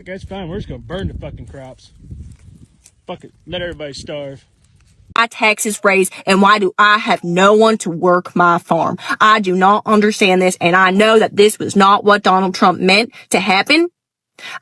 Okay, it's fine. We're just gonna burn the fucking crops. Fuck it. Let everybody starve. My taxes raised, and why do I have no one to work my farm? I do not understand this, and I know that this was not what Donald Trump meant to happen.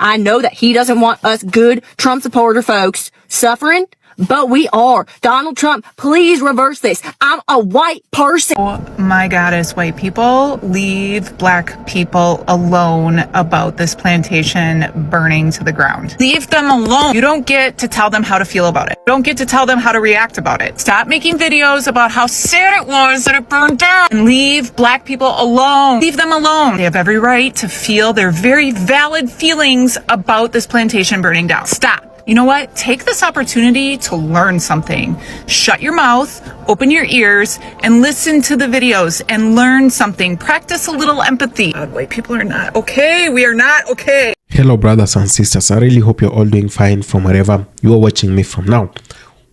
I know that he doesn't want us good Trump supporter folks suffering, but we are. Donald Trump, please reverse this. I'm a white person. Oh my goddess, white people, leave black people alone about this plantation burning to the ground. Leave them alone. You don't get to tell them how to feel about it. You don't get to tell them how to react about it. Stop making videos about how sad it was that it burned down, and leave black people alone. Leave them alone. They have every right to feel their very valid feelings about this plantation burning down. Stop. You know what? Take this opportunity to learn something. Shut your mouth, open your ears, and listen to the videos and learn something. Practice a little empathy. God, white people are not okay. We are not okay. Hello brothers and sisters, I really hope you're all doing fine from wherever you are watching me from now.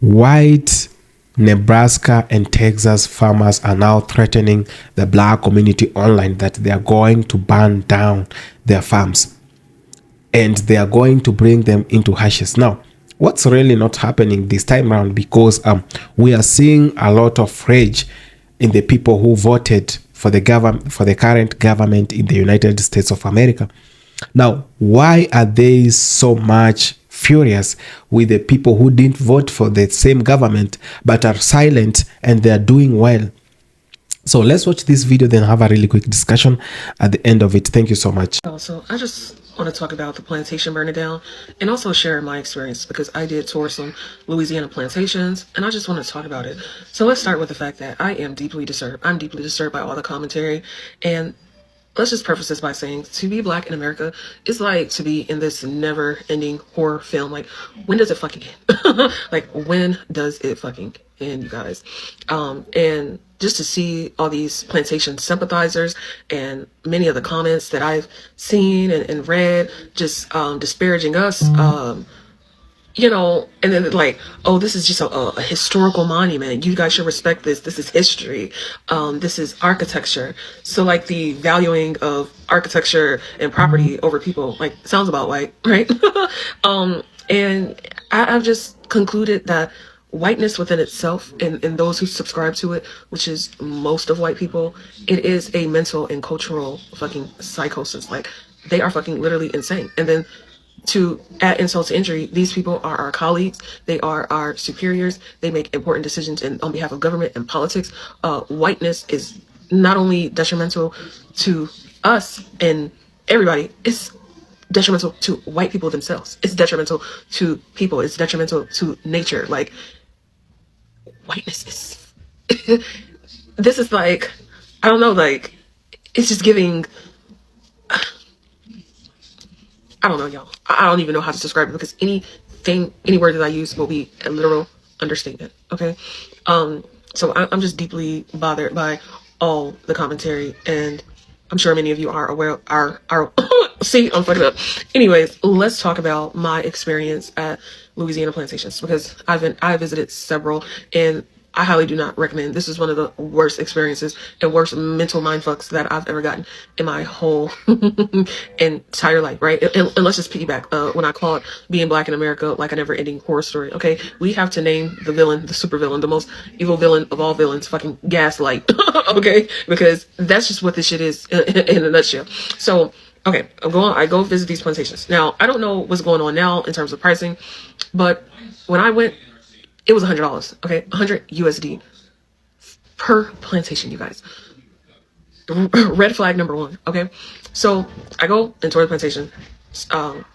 White Nebraska and Texas farmers are now threatening the black community online that they are going to burn down their farms and they are going to bring them into ashes. Now, what's really not happening this time around, because we are seeing a lot of rage in the people who voted for the current government in the United States of America. Now, why are they so much furious with the people who didn't vote for the same government but are silent and they are doing well? So let's watch this video, then have a really quick discussion at the end of it. Thank you so much. So I just want to talk about the plantation burning down and also share my experience, because I did tour some Louisiana plantations and I just want to talk about it. So let's start with the fact that I am deeply disturbed. I'm deeply disturbed by all the commentary, and let's just preface this by saying to be black in America is like to be in this never-ending horror film. Like, when does it fucking end? Like, when does it fucking end, you guys? And just to see all these plantation sympathizers and many of the comments that I've seen and read just disparaging us, you know, and then like, oh, this is just a historical monument. You guys should respect this. This is history. This is architecture. So like the valuing of architecture and property over people, like, sounds about white, right? And I've just concluded that whiteness within itself, and those who subscribe to it, which is most of white people, it is a mental and cultural fucking psychosis. Like, they are fucking literally insane. And then to add insult to injury, these people are our colleagues. They are our superiors. They make important decisions on behalf of government and politics. Whiteness is not only detrimental to us and everybody, it's detrimental to white people themselves. It's detrimental to people. It's detrimental to nature. Like, whiteness is this is like, I don't know, like, it's just giving, I don't know, y'all. I don't even know how to describe it, because any word that I use will be a literal understatement. Okay. So I'm just deeply bothered by all the commentary, and I'm sure many of you are aware, are see, I'm fucking up. Anyways, let's talk about my experience at Louisiana plantations, because I visited several, and I highly do not recommend. This is one of the worst experiences and worst mental mindfucks that I've ever gotten in my whole entire life, right? And let's just piggyback. When I called being black in America like a never-ending horror story, okay? We have to name the villain, the super villain, the most evil villain of all villains, fucking Gaslight, okay? Because that's just what this shit is in a nutshell. So, okay, I go visit these plantations. Now, I don't know what's going on now in terms of pricing, but when I went, it was $100, okay? 100 USD per plantation, you guys. Red flag number one, okay? So I go and tour the plantation. I'm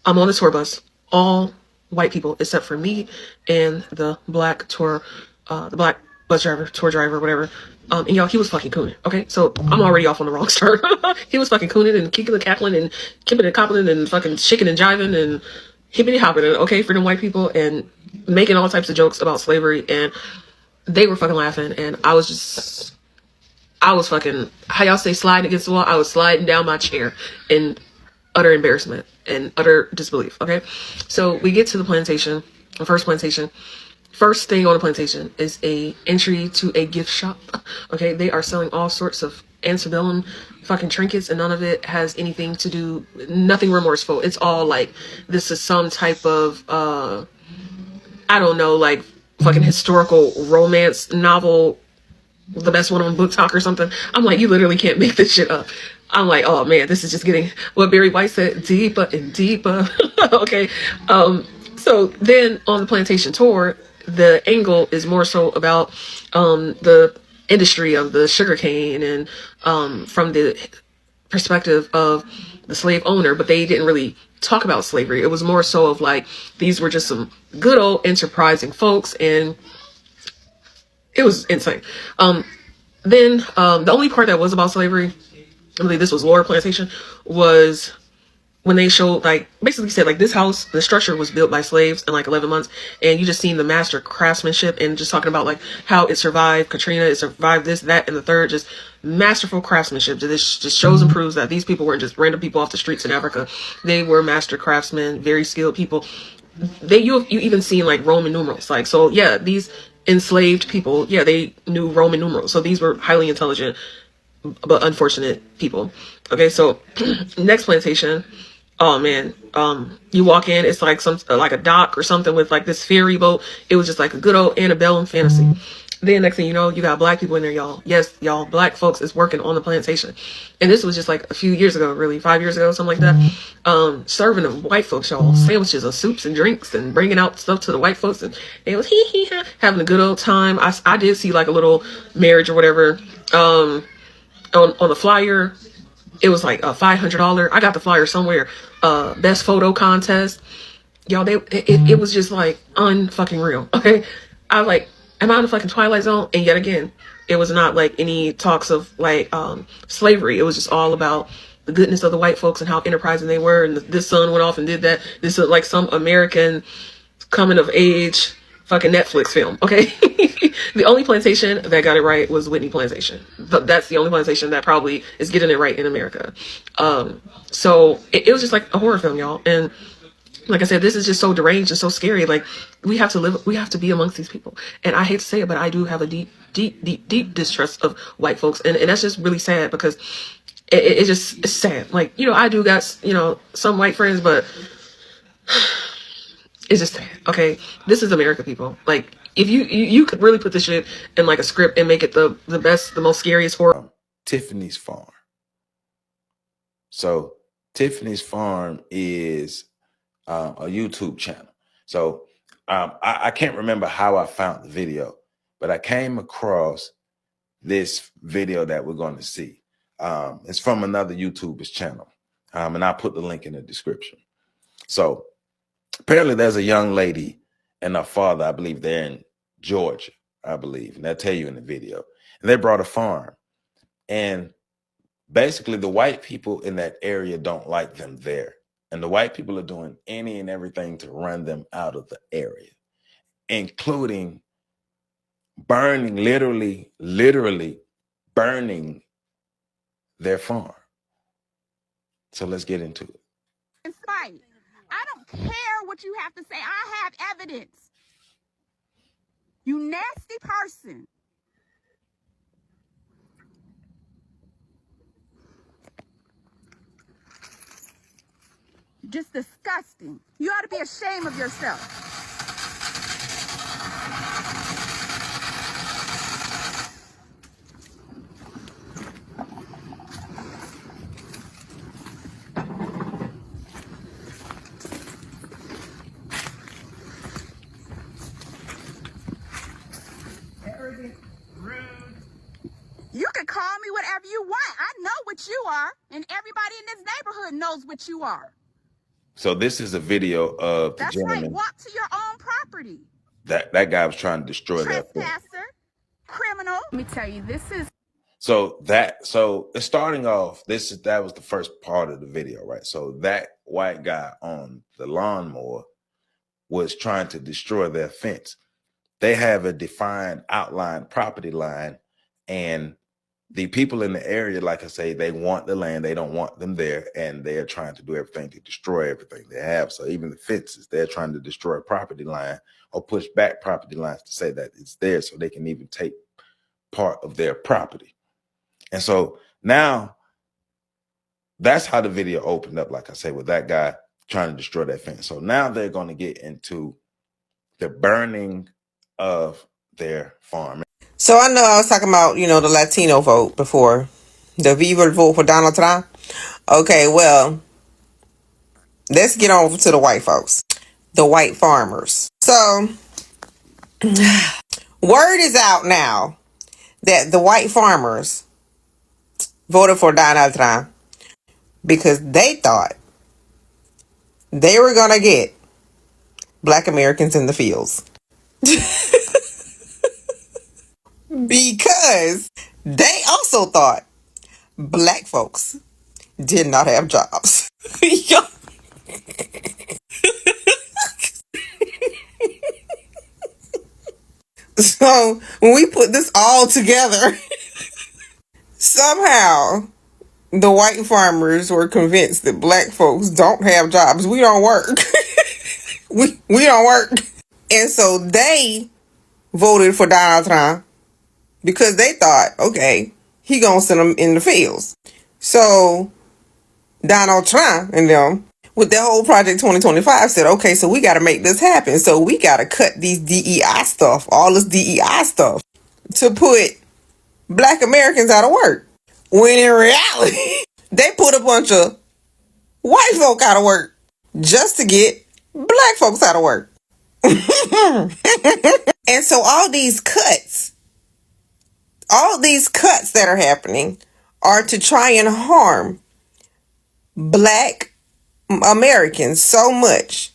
on the tour bus, all white people except for me and the black tour, the black bus driver, tour driver, whatever. And y'all, he was fucking cooning, okay? So I'm already off on the wrong start. He was fucking cooning and kicking and cackling and kipping and coppling and fucking shaking and jiving and hippity hopping, okay, for them white people, and making all types of jokes about slavery, and they were fucking laughing, and I was fucking, how y'all say, sliding against the wall? I was sliding down my chair in utter embarrassment and utter disbelief, okay? So we get to the plantation, the first plantation. First thing on the plantation is a entry to a gift shop, okay? They are selling all sorts of antebellum fucking trinkets, and none of it has anything to do, nothing remorseful. It's all like, this is some type of, I don't know, like fucking historical romance novel, the best one on Book Talk or something. I'm like, you literally can't make this shit up. I'm like, oh man, this is just getting, what Barry White said, deeper and deeper. Okay. So then on the plantation tour, the angle is more so about the industry of the sugarcane, and from the perspective of the slave owner, but they didn't really talk about slavery. It was more so of like, these were just some good old enterprising folks, and it was insane. Then the only part that was about slavery, I believe this was Laura Plantation, was when they showed, like, basically said, like, this house, the structure was built by slaves in like 11 months, and you just seen the master craftsmanship, and just talking about like how it survived Katrina, it survived this, that, and the third, just masterful craftsmanship. This just shows and proves that these people weren't just random people off the streets in Africa. They were master craftsmen, very skilled people. You even seen like Roman numerals, like, so yeah, these enslaved people, yeah, they knew Roman numerals, so these were highly intelligent but unfortunate people. Okay, so next plantation. Oh man, you walk in, it's like like a dock or something with like this ferry boat. It was just like a good old antebellum fantasy. Then next thing you know, you got black people in there, y'all. Yes, y'all, black folks is working on the plantation. And this was just like a few years ago, really, 5 years ago, something like that. Serving the white folks, y'all, sandwiches of soups and drinks, and bringing out stuff to the white folks, and it was having a good old time. I did see like a little marriage or whatever. On the flyer, it was like a $500. I got the flyer somewhere. Best photo contest. Y'all, it was just like unfucking real. Okay, I was like, am I in the fucking Twilight Zone? And yet again, it was not like any talks of like slavery. It was just all about the goodness of the white folks and how enterprising they were. And this son went off and did that. This is like some American coming of age fucking Netflix film. Okay. The only plantation that got it right was Whitney Plantation. That's the only plantation that probably is getting it right in America. So it was just like a horror film, y'all. And like I said, this is just so deranged and so scary. Like, we have to be amongst these people. And I hate to say it, but I do have a deep distrust of white folks. And that's just really sad, because it's sad. Like, I do got, some white friends, but it's just sad. Okay. This is America, people. Like, if you could really put this shit in like a script and make it the best, the most scariest horror. Tiffany's Farm. So Tiffany's Farm is a YouTube channel. So I can't remember how I found the video, but I came across this video that we're going to see. It's from another YouTuber's channel, and I'll put the link in the description. So apparently there's a young lady and her father, I believe they're in Georgia, I believe, and they'll tell you in the video. And they brought a farm, and basically the white people in that area don't like them there. And the white people are doing any and everything to run them out of the area, including burning, literally burning their farm. So let's get into it. Fight. I don't care what you have to say. I have evidence. You nasty person. Just disgusting. You ought to be ashamed of yourself. You can call me whatever you want. I know what you are, and everybody in this neighborhood knows what you are. So this is a video of the That's gentleman. right. Walk to your own property. That guy was trying to destroy that farm. Trespasser, criminal. Let me tell you, this is. So it's starting off. That was the first part of the video, right? So that white guy on the lawnmower was trying to destroy their fence. They have a defined outline property line, and the people in the area, like I say, they want the land. They don't want them there, and they're trying to do everything to destroy everything they have. So even the fences, they're trying to destroy a property line or push back property lines to say that it's there so they can even take part of their property. And so now That's how the video opened up, like I say, with that guy trying to destroy that fence. So now they're going to get into the burning of their farm. So I know I was talking about, the Latino vote before. The Viva vote for Donald Trump. Okay, well, let's get on to the white folks. The white farmers. So, word is out now that the white farmers voted for Donald Trump because they thought they were going to get Black Americans in the fields. Because they also thought Black folks did not have jobs. So when we put this all together, somehow the white farmers were convinced that Black folks don't have jobs. We don't work. we don't work. And so they voted for Donald Trump because they thought, okay, he gonna send them in the fields. So Donald Trump and them, with the whole Project 2025, said, okay, so we got to make this happen. So we got to cut these DEI stuff, all this DEI stuff, to put Black Americans out of work. When in reality, they put a bunch of white folk out of work just to get Black folks out of work. And so all these cuts that are happening are to try and harm Black Americans so much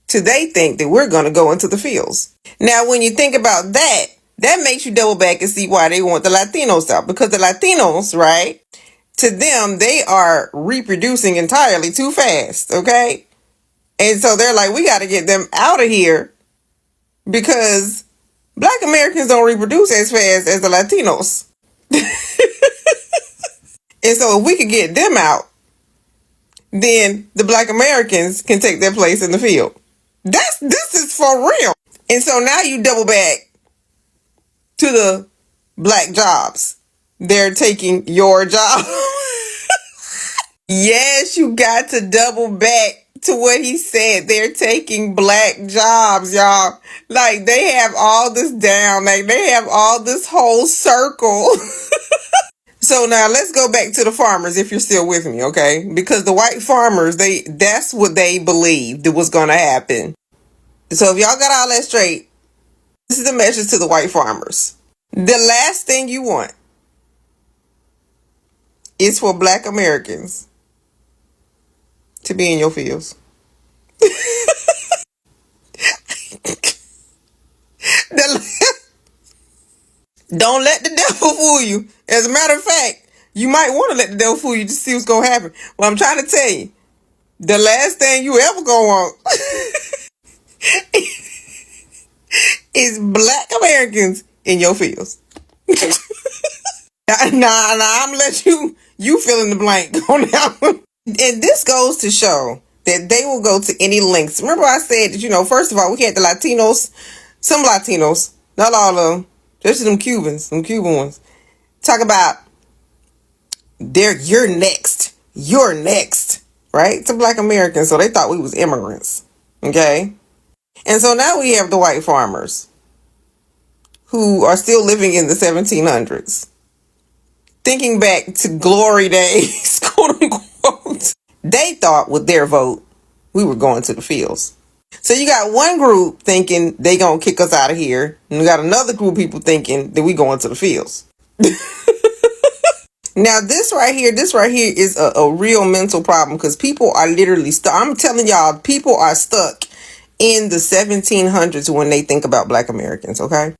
till they think that we're going to go into the fields. Now, when you think about that, that makes you double back and see why they want the Latinos out. Because the Latinos, right, to them, they are reproducing entirely too fast, okay? And so they're like, we got to get them out of here because Black Americans don't reproduce as fast as the Latinos. And so if we could get them out, then the Black Americans can take their place in the field. This is for real. And so now you double back to the Black jobs. They're taking your job. Yes, you got to double back to what he said. They're taking Black jobs, y'all. Like, they have all this down. Like, they have all this whole circle. So now let's go back to the farmers if you're still with me, okay? Because the white farmers, that's what they believed was going to happen. So if y'all got all that straight, this is the message to the white farmers. The last thing you want is for Black Americans to be in your fields. Don't let the devil fool you. As a matter of fact, you might want to let the devil fool you to see what's going to happen. Well, I'm trying to tell you, the last thing you ever going to want is Black Americans in your fields. Nah, I'm gonna let you fill in the blank on that one. And this goes to show that they will go to any lengths. Remember I said that, first of all, we had the Latinos, some Latinos, not all of them, just them Cuban ones, talk about you're next, right? To Black Americans. So they thought we was immigrants, okay? And so now we have the white farmers who are still living in the 1700s, thinking back to glory days, quote unquote. They thought with their vote, we were going to the fields. So you got one group thinking they gonna kick us out of here, and you got another group of people thinking that we going to the fields. Now this right here is a real mental problem because people are literally stuck. I'm telling y'all, people are stuck in the 1700s when they think about Black Americans, okay?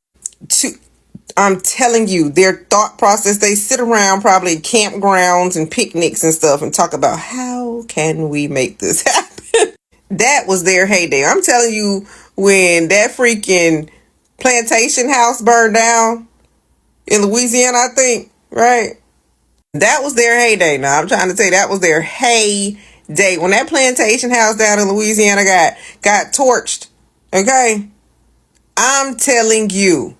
I'm telling you, their thought process, they sit around probably campgrounds and picnics and stuff and talk about how can we make this happen? That was their heyday. I'm telling you, when that freaking plantation house burned down in Louisiana, I think, right? That was their heyday. Now, I'm trying to tell you, that was their heyday. When that plantation house down in Louisiana got torched, okay? I'm telling you,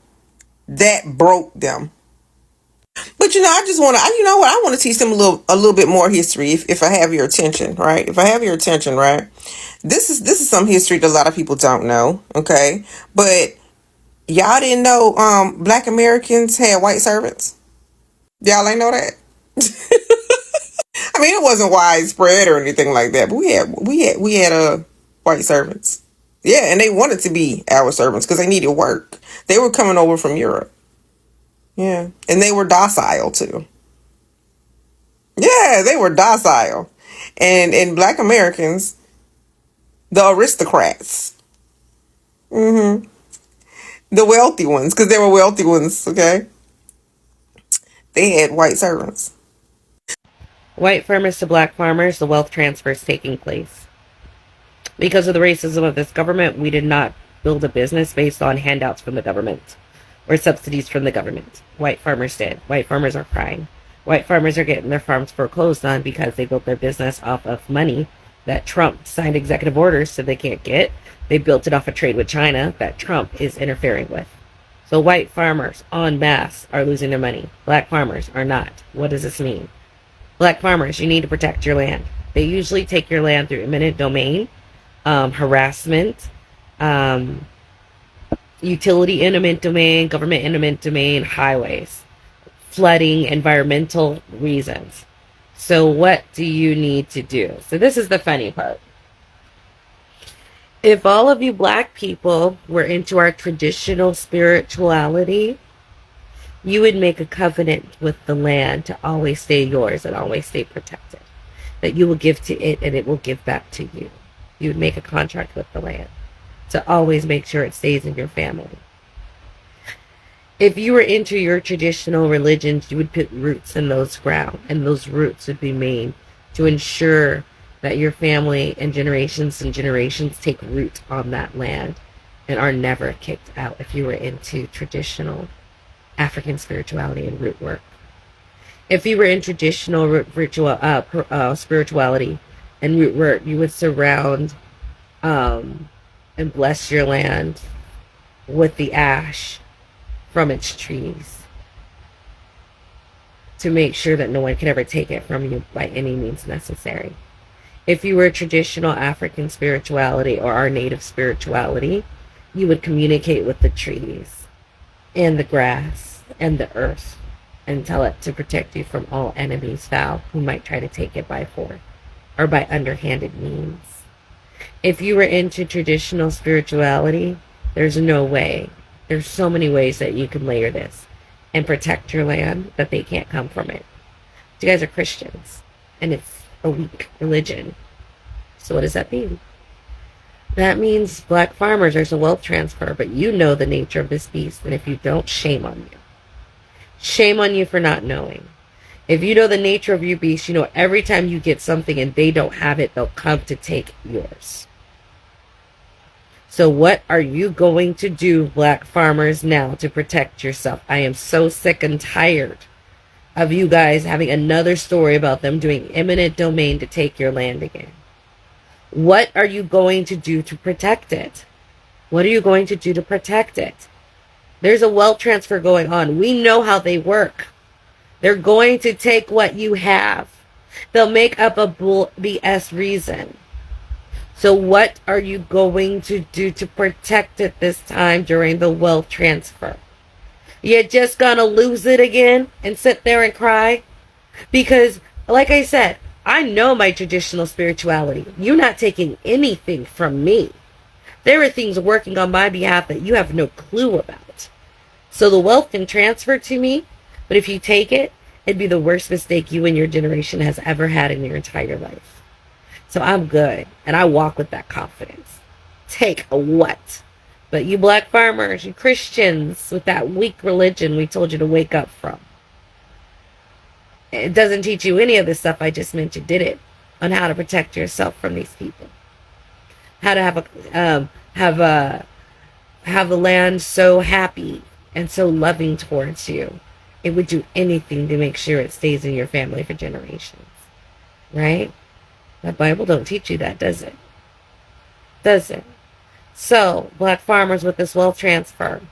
that broke them. But I just want to. You know what? I want to teach them a little bit more history. If I have your attention, right? If I have your attention, right? This is some history that a lot of people don't know. Okay, but y'all didn't know Black Americans had white servants. Y'all ain't know that. I mean, it wasn't widespread or anything like that, but we had white servants. Yeah, and they wanted to be our servants because they needed work. They were coming over from Europe. Yeah, and they were docile too. Yeah, they were docile, and Black Americans, the aristocrats, the wealthy ones, because they were wealthy ones. Okay, they had white servants. White farmers to black farmers, the wealth transfer is taking place. Because of the racism of this government, we did not build a business based on handouts from the government or subsidies from the government. White farmers did. White farmers are crying. White farmers are getting their farms foreclosed on because they built their business off of money that Trump signed executive orders so they can't get. They built it off a trade with China that Trump is interfering with. So white farmers en masse are losing their money. Black farmers are not. What does this mean? Black farmers, you need to protect your land. They usually take your land through eminent domain, harassment, utility eminent domain, government eminent domain, highways, flooding, environmental reasons. So what do you need to do? So this is the funny part. If all of you black people were into our traditional spirituality, you would make a covenant with the land to always stay yours and always stay protected. That you will give to it and it will give back to you. You would make a contract with the land to always make sure it stays in your family. If you were into your traditional religions, you would put roots in those ground, and those roots would be made to ensure that your family and generations take root on that land and are never kicked out if you were into traditional African spirituality and root work. If you were in traditional spirituality and root work, you would surround and bless your land with the ash from its trees to make sure that no one can ever take it from you by any means necessary. If you were traditional African spirituality or our native spirituality, you would communicate with the trees and the grass and the earth and tell it to protect you from all enemies foul who might try to take it by force or by underhanded means. If you were into traditional spirituality, there's no way. There's so many ways that you can layer this and protect your land that they can't come from it. You guys are Christians and it's a weak religion. So what does that mean? That means black farmers, there's a wealth transfer, but you know the nature of this beast, and if you don't, shame on you. Shame on you for not knowing. If you know the nature of your beast, you know every time you get something and they don't have it, they'll come to take yours. So what are you going to do, black farmers, now to protect yourself? I am so sick and tired of you guys having another story about them doing eminent domain to take your land again. What are you going to do to protect it? What are you going to do to protect it? There's a wealth transfer going on. We know how they work. They're going to take what you have. They'll make up a BS reason. So what are you going to do to protect it this time during the wealth transfer? You're just gonna lose it again and sit there and cry? Because, like I said, I know my traditional spirituality. You're not taking anything from me. There are things working on my behalf that you have no clue about. So the wealth can transfer to me, but if you take it, it'd be the worst mistake you and your generation has ever had in your entire life. So I'm good, and I walk with that confidence. Take a what? But you black farmers, you Christians with that weak religion we told you to wake up from. It doesn't teach you any of the stuff I just mentioned, did it? On how to protect yourself from these people. How to have the land so happy and so loving towards you. It would do anything to make sure it stays in your family for generations. Right? The Bible don't teach you that, does it? Does it? So, black farmers with this wealth transfer,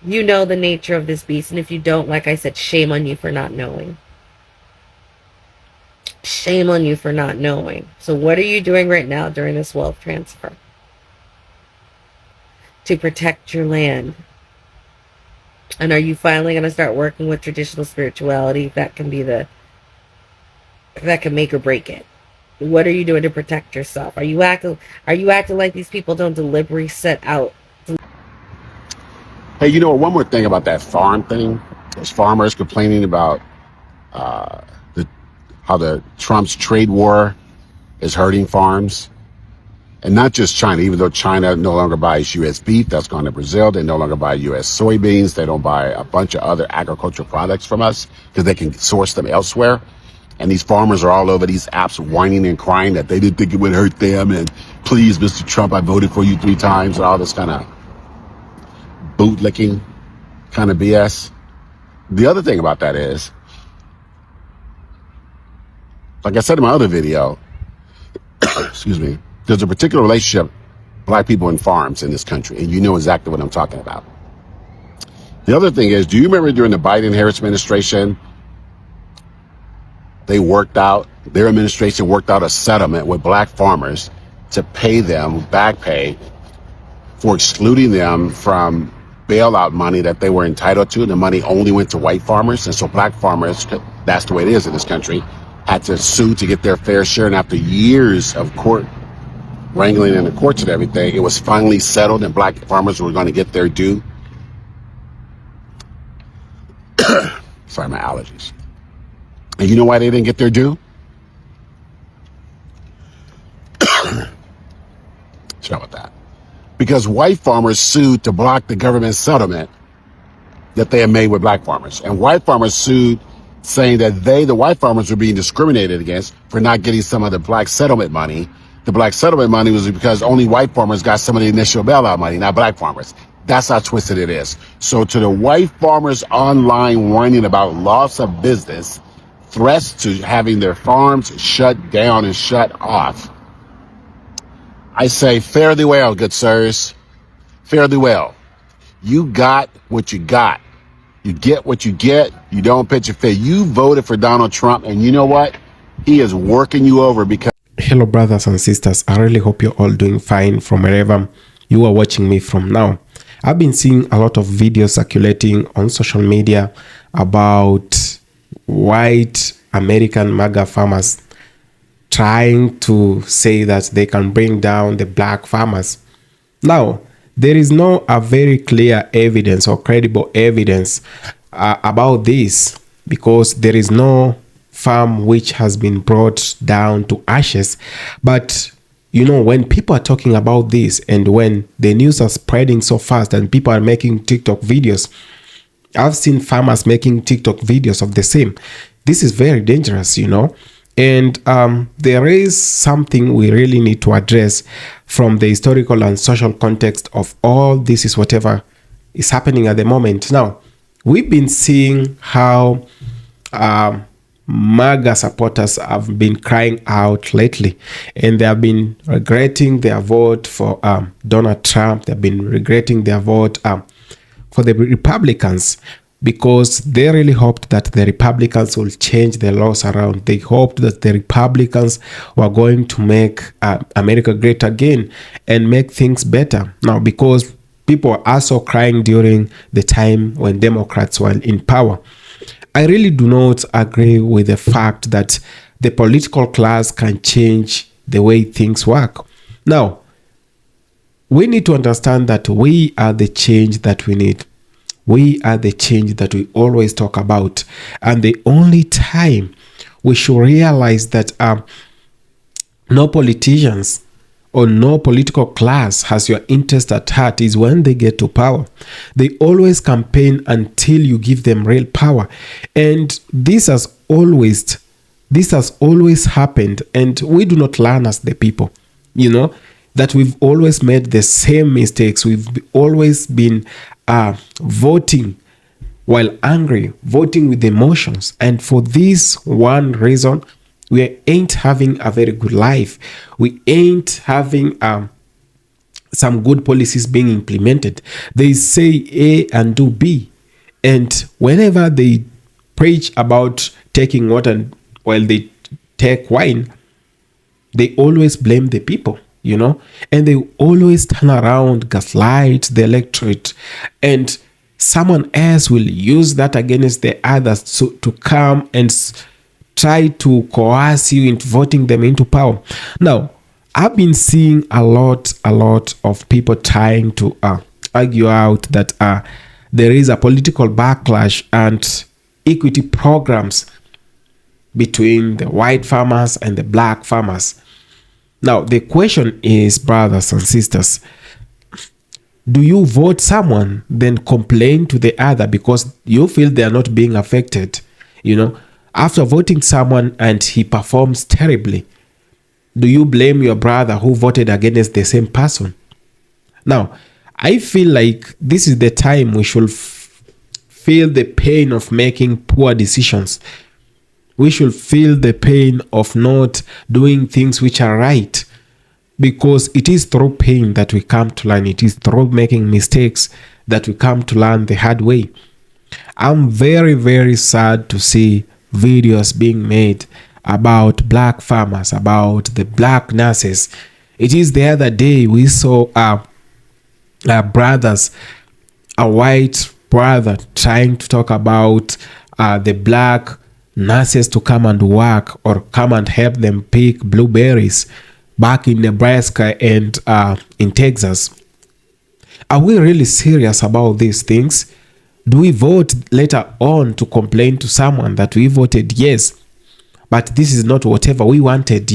You know the nature of this beast, and if you don't, like I said, shame on you for not knowing. Shame on you for not knowing. So what are you doing right now during this wealth transfer? To protect your land. And are you finally going to start working with traditional spirituality? That can make or break it. What are you doing to protect yourself? Are you acting like these people don't deliberately set out? Hey, one more thing about that farm thing. Those farmers complaining about uh, how the Trump's trade war is hurting farms. And not just China, even though China no longer buys U.S. beef, that's gone to Brazil. They no longer buy U.S. soybeans. They don't buy a bunch of other agricultural products from us because they can source them elsewhere. And these farmers are all over these apps whining and crying that they didn't think it would hurt them. And please, Mr. Trump, I voted for you 3 times and all this kind of bootlicking kind of BS. The other thing about that is, like I said in my other video, excuse me, there's a particular relationship, black people and farms in this country, and you know exactly what I'm talking about. The other thing is, do you remember during the Biden-Harris administration, their administration worked out a settlement with black farmers to pay them back pay for excluding them from bailout money that they were entitled to. The money only went to white farmers, and so black farmers, that's the way it is in this country, had to sue to get their fair share, and after years of court wrangling in the courts and everything, it was finally settled and black farmers were going to get their due. Sorry, my allergies. And you know why they didn't get their due? Sorry about that. Because white farmers sued to block the government settlement that they had made with black farmers. And white farmers sued saying that the white farmers, were being discriminated against for not getting some of the black settlement money. The black settlement money was because only white farmers got some of the initial bailout money, not black farmers. That's how twisted it is. So to the white farmers online whining about loss of business, threats to having their farms shut down and shut off, I say, fare thee well, good sirs. Fare thee well. You got what you got. You get what you get. You don't pitch a fit. You voted for Donald Trump, and you know what? He is working you over because... Hello brothers and sisters, I really hope you're all doing fine from wherever you are watching me from now. I've been seeing a lot of videos circulating on social media about white American MAGA farmers trying to say that they can bring down the black farmers. Now, there is no very clear evidence or credible evidence about this, because there is no farm which has been brought down to ashes. But when people are talking about this, and when the news are spreading so fast and people are making TikTok videos, I've seen farmers making TikTok videos of the same. This is very dangerous, and there is something we really need to address from the historical and social context of all this is whatever is happening at the moment. Now, we've been seeing how MAGA supporters have been crying out lately, and they have been regretting their vote for Donald Trump. They've been regretting their vote for the Republicans, because they really hoped that the Republicans will change the laws around. They hoped that the Republicans were going to make America great again and make things better. Now, because people were also crying during the time when Democrats were in power, I really do not agree with the fact that the political class can change the way things work. Now, we need to understand that we are the change that we need. We are the change that we always talk about. And the only time we should realize that no politicians or no political class has your interest at heart is when they get to power. They always campaign until you give them real power. And this has always happened. And we do not learn as the people, that we've always made the same mistakes. We've always been voting while angry, voting with emotions. And for this one reason, we ain't having a very good life. We ain't having some good policies being implemented. They say A and do B. And whenever they preach about taking water while they take wine, they always blame the people, and they always turn around, gaslight the electorate, and someone else will use that against the others to come and try to coerce you into voting them into power. Now, I've been seeing a lot of people trying to argue out that there is a political backlash and equity programs between the white farmers and the black farmers. Now, the question is, brothers and sisters, do you vote someone, then complain to the other because you feel they are not being affected? After voting someone and he performs terribly, do you blame your brother who voted against the same person? Now, I feel like this is the time we should feel the pain of making poor decisions. We should feel the pain of not doing things which are right, because it is through pain that we come to learn. It is through making mistakes that we come to learn the hard way. I'm very, very sad to see videos being made about black farmers, about the black nurses. It is the other day we saw brothers, a white brother trying to talk about the black nurses to come and work or come and help them pick blueberries back in Nebraska and in Texas. Are we really serious about these things? Do we vote later on to complain to someone that we voted yes, but this is not whatever we wanted,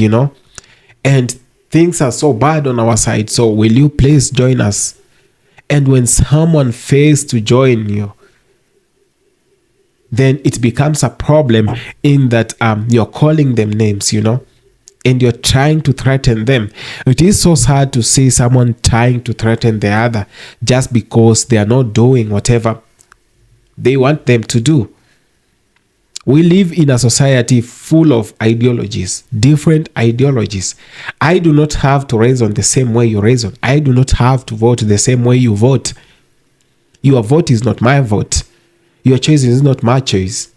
and things are so bad on our side, so will you please join us? And when someone fails to join you, then it becomes a problem in that you're calling them names, and you're trying to threaten them. It is so sad to see someone trying to threaten the other just because they are not doing whatever they want them to do. We live in a society full of ideologies, different ideologies. I do not have to reason the same way you reason. I do not have to vote the same way you vote. Your vote is not my vote. Your choice is not my choice.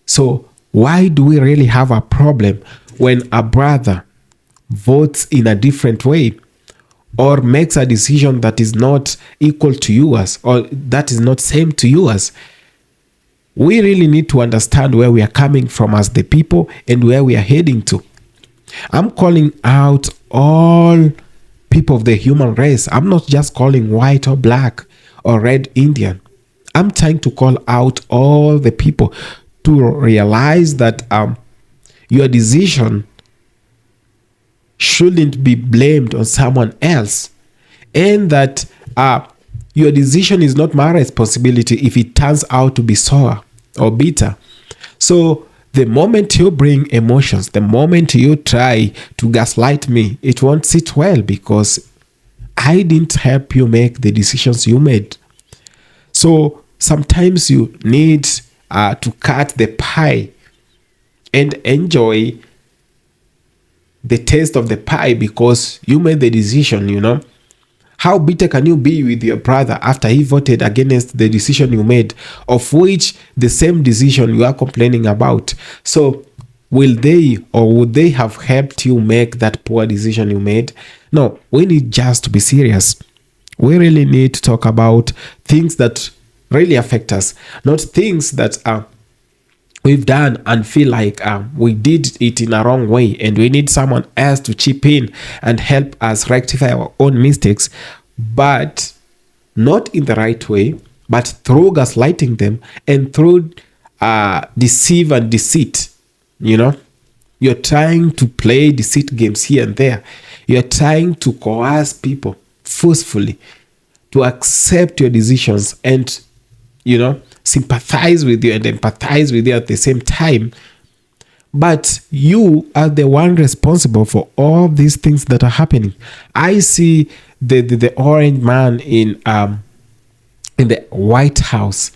So why do we really have a problem when a brother votes in a different way or makes a decision that is not equal to yours or that is not same to yours? We really need to understand where we are coming from as the people and where we are heading to. I'm calling out all people of the human race. I'm not just calling white or black or red Indian. I'm trying to call out all the people to realize that your decision shouldn't be blamed on someone else, and that your decision is not my responsibility if it turns out to be sour or bitter. So the moment you bring emotions, the moment you try to gaslight me, it won't sit well because I didn't help you make the decisions you made. So sometimes you need to cut the pie and enjoy the taste of the pie because you made the decision, How bitter can you be with your brother after he voted against the decision you made, of which the same decision you are complaining about? So will they or would they have helped you make that poor decision you made? No, we need just to be serious. We really need to talk about things that really affect us, not things that we've done and feel like we did it in a wrong way and we need someone else to chip in and help us rectify our own mistakes, but not in the right way, but through gaslighting them and through deceive and deceit. You're trying to play deceit games here and there. You're trying to coerce people forcefully to accept your decisions and sympathize with you and empathize with you at the same time. But you are the one responsible for all these things that are happening. I see the orange man in the White House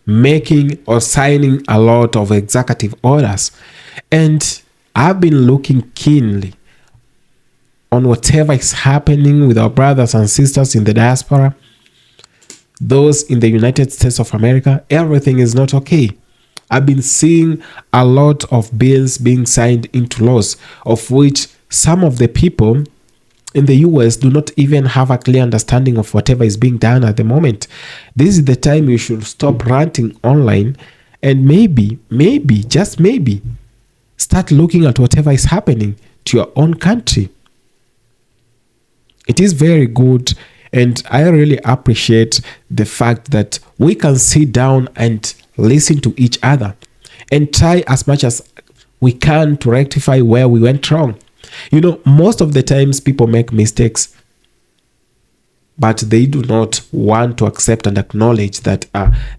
making or signing a lot of executive orders, and I've been looking keenly on whatever is happening with our brothers and sisters in the diaspora, those in the United States of America, everything is not okay. I've been seeing a lot of bills being signed into laws, of which some of the people in the US do not even have a clear understanding of whatever is being done at the moment. This is the time you should stop ranting online and maybe, just maybe, start looking at whatever is happening to your own country. It is very good, and I really appreciate the fact that we can sit down and listen to each other and try as much as we can to rectify where we went wrong. You know, most of the times people make mistakes, but they do not want to accept and acknowledge that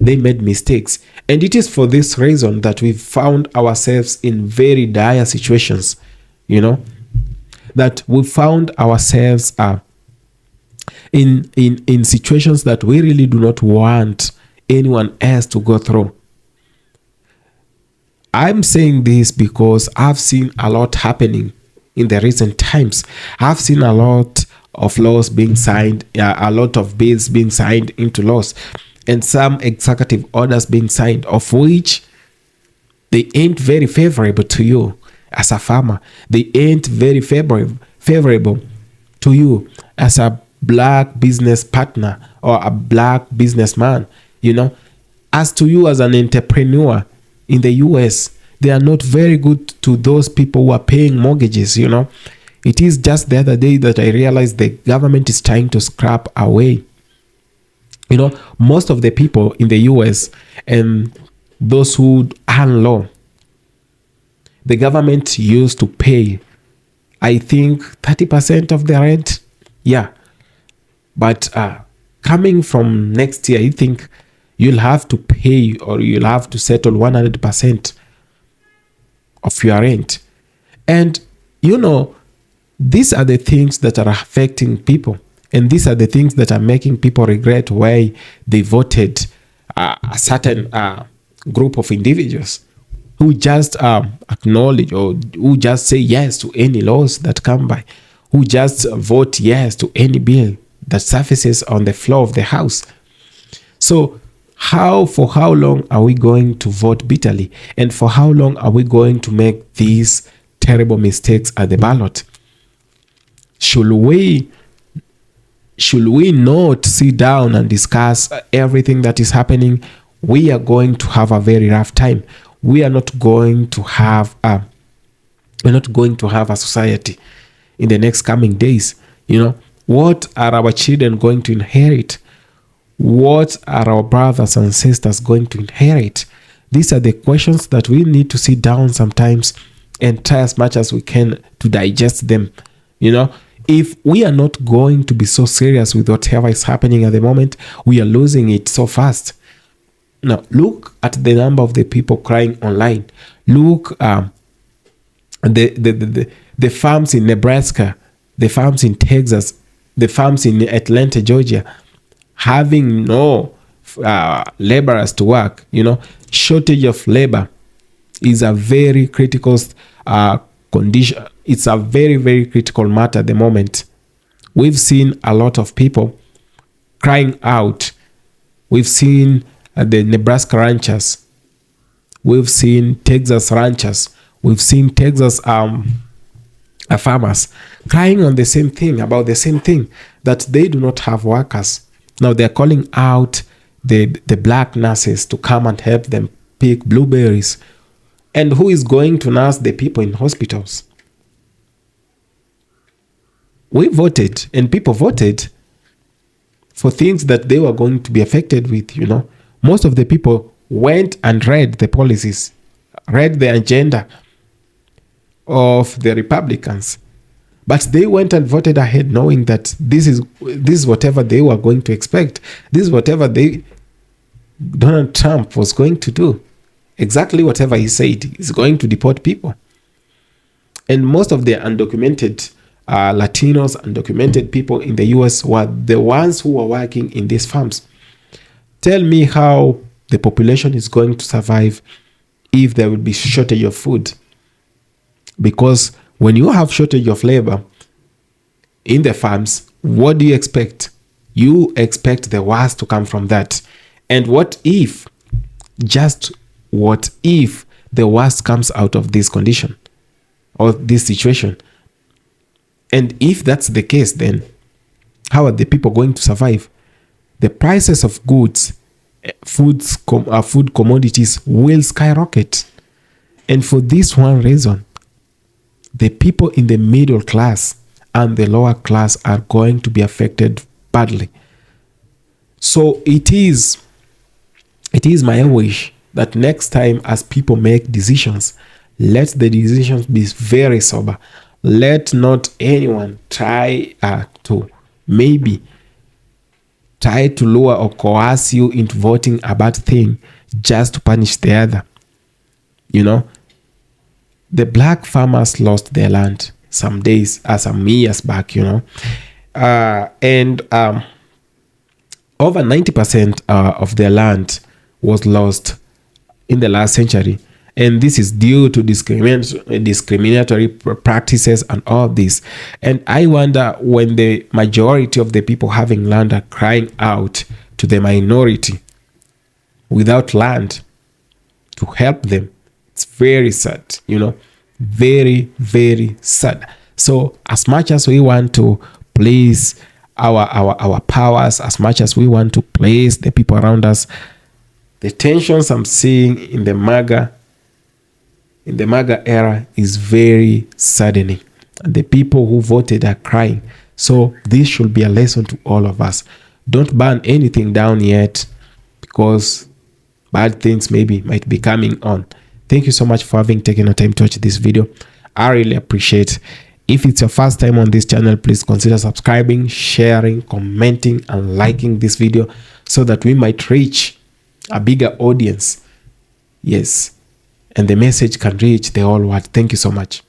they made mistakes. And it is for this reason that we've found ourselves in very dire situations, you know, that we found ourselves in situations that we really do not want anyone else to go through. I'm saying this because I've seen a lot happening in the recent times. I've seen a lot of laws being signed, a lot of bills being signed into laws, and some executive orders being signed, of which they ain't very favorable to you as a farmer. They ain't very favorable to you as a black business partner or a black businessman, you know. As to you as an entrepreneur in the US, they are not very good to those people who are paying mortgages, you know. It is just the other day that I realized the government is trying to scrap away, you know, most of the people in the US and those who earn low. The government used to pay, I think, 30% of the rent. Yeah. But coming from next year, I think you'll have to pay, or you'll have to settle 100% of your rent. And, you know, these are the things that are affecting people. And these are the things that are making people regret why they voted a certain group of individuals who just acknowledge, or who just say yes to any laws that come by, who just vote yes to any bill that surfaces on the floor of the house. So for how long are we going to vote bitterly? And for how long are we going to make these terrible mistakes at the ballot? Should we not sit down and discuss everything that is happening? We are going to have a very rough time. We are not going to have a society in the next coming days. You know, what are our children going to inherit? What are our brothers and sisters going to inherit? These are the questions that we need to sit down sometimes and try as much as we can to digest them. You know, if we are not going to be so serious with whatever is happening at the moment, we are losing it so fast. Now, look at the number of the people crying online. Look, the farms in Nebraska, the farms in Texas, the farms in Atlanta, Georgia, having no laborers to work. You know, shortage of labor is a very critical condition. It's a very, very critical matter at the moment. We've seen a lot of people crying out. We've seen the Nebraska ranchers. We've seen Texas ranchers. We've seen Texas farmers crying on the same thing, about the same thing, that they do not have workers. Now they're calling out the black nurses to come and help them pick blueberries. And who is going to nurse the people in hospitals? We voted, and people voted for things that they were going to be affected with, you know. Most of the people went and read the policies, read the agenda of the Republicans. But they went and voted ahead knowing that this is whatever they were going to expect. This is whatever Donald Trump was going to do. Exactly whatever he said. He's going to deport people. And most of the undocumented Latinos, undocumented people in the US were the ones who were working in these farms. Tell me how the population is going to survive if there will be shortage of food. Because when you have shortage of labor, in the farms, what do you expect? You expect the worst to come from that. And what if, just what if the worst comes out of this condition or this situation? And if that's the case, then how are the people going to survive? The prices of goods, food commodities will skyrocket. And for this one reason, the people in the middle class and the lower class are going to be affected badly. So it is my wish that next time as people make decisions, let the decisions be very sober. Let not anyone try to lure or coerce you into voting a bad thing just to punish the other. You know, the black farmers lost their land some years back, you know, and over 90% of their land was lost in the last century. And this is due to discriminatory practices and all this. And I wonder, when the majority of the people having land are crying out to the minority without land to help them, it's very sad, you know, very, very sad. So as much as we want to please our powers, as much as we want to please the people around us, the tensions I'm seeing in the MAGA era is very saddening. And the people who voted are crying. So this should be a lesson to all of us. Don't burn anything down yet, because bad things might be coming on. Thank you so much for having taken the time to watch this video. I really appreciate it. If it's your first time on this channel, please consider subscribing, sharing, commenting, and liking this video so that we might reach a bigger audience. Yes. And the message can reach the whole world. Thank you so much.